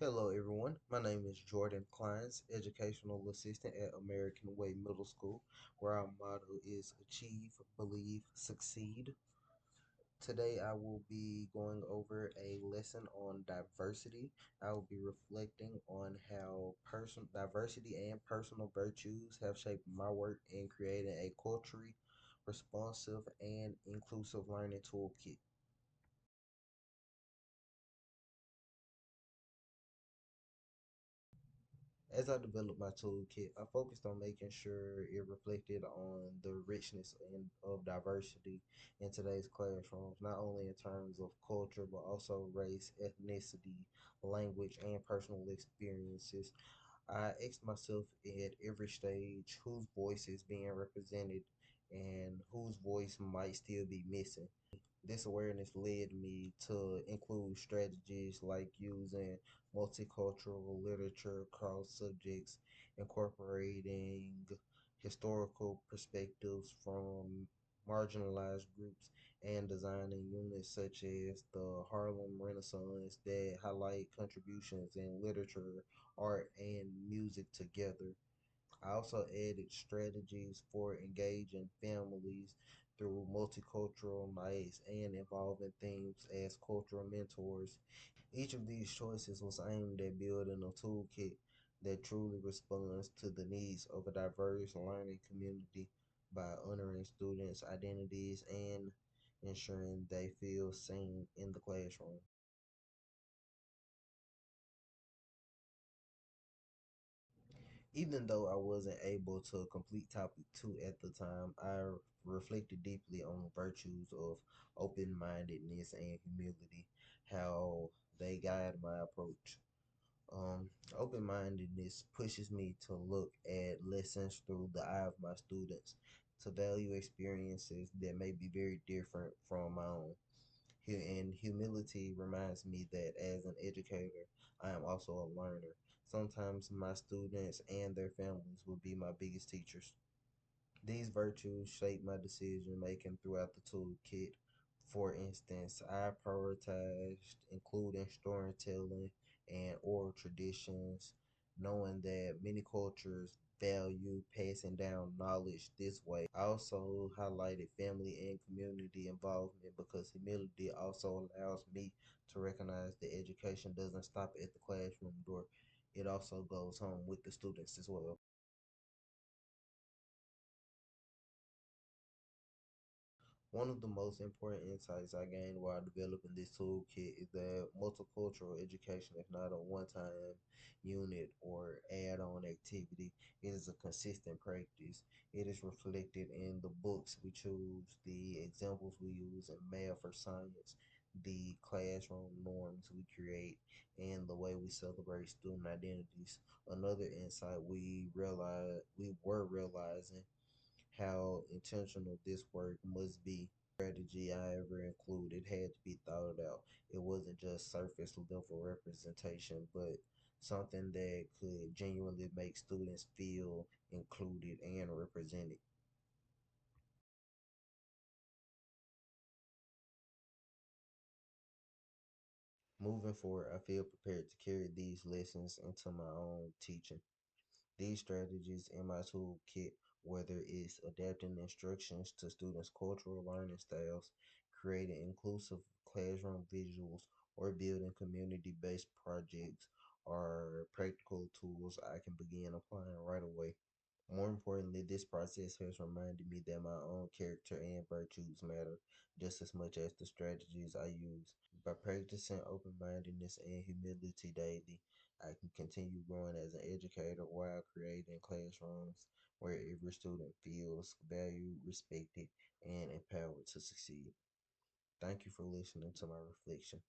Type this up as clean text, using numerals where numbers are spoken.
Hello, everyone. My name is Jordan Clines, Educational Assistant at American Way Middle School, where our motto is Achieve, Believe, Succeed. Today, I will be going over a lesson on diversity. I will be reflecting on how diversity and personal virtues have shaped my work in creating a culturally responsive and inclusive learning toolkit. As I developed my toolkit, I focused on making sure it reflected on the richness of diversity in today's classrooms, not only in terms of culture, but also race, ethnicity, language, and personal experiences. I asked myself at every stage whose voice is being represented and whose voice might still be missing. This awareness led me to include strategies like using multicultural literature across subjects, incorporating historical perspectives from marginalized groups, and designing units such as the Harlem Renaissance that highlight contributions in literature, art, and music together. I also added strategies for engaging families through multicultural nights and involving themes as cultural mentors. Each of these choices was aimed at building a toolkit that truly responds to the needs of a diverse learning community by honoring students' identities and ensuring they feel seen in the classroom. Even though I wasn't able to complete topic two at the time, I reflected deeply on virtues of open mindedness and humility, how they guide my approach. Open mindedness pushes me to look at lessons through the eye of my students, to value experiences that may be very different from my own. And humility reminds me that as an educator, I am also a learner. Sometimes my students and their families will be my biggest teachers. These virtues shape my decision making throughout the toolkit. For instance, I prioritized including storytelling and oral traditions, knowing that many cultures value passing down knowledge this way. I also highlighted family and community involvement because humility also allows me to recognize that education doesn't stop at the classroom door. It also goes home with the students as well. One of the most important insights I gained while developing this toolkit is that multicultural education is not a one time unit or add on activity. It is a consistent practice. It is reflected in the books we choose, the examples we use in math or science, the classroom norms we create, and the way we celebrate student identities. Another insight we were realizing how intentional this work must be. Strategy I ever included had to be thought out. It wasn't just surface level representation, but something that could genuinely make students feel included and represented. Moving forward, I feel prepared to carry these lessons into my own teaching. These strategies in my toolkit, whether it's adapting instructions to students' cultural learning styles, creating inclusive classroom visuals, or building community based projects, are practical tools I can begin applying right away. More importantly, this process has reminded me that my own character and virtues matter just as much as the strategies I use. By practicing open mindedness and humility daily, I can continue growing as an educator while creating classrooms where every student feels valued, respected, and empowered to succeed. Thank you for listening to my reflection.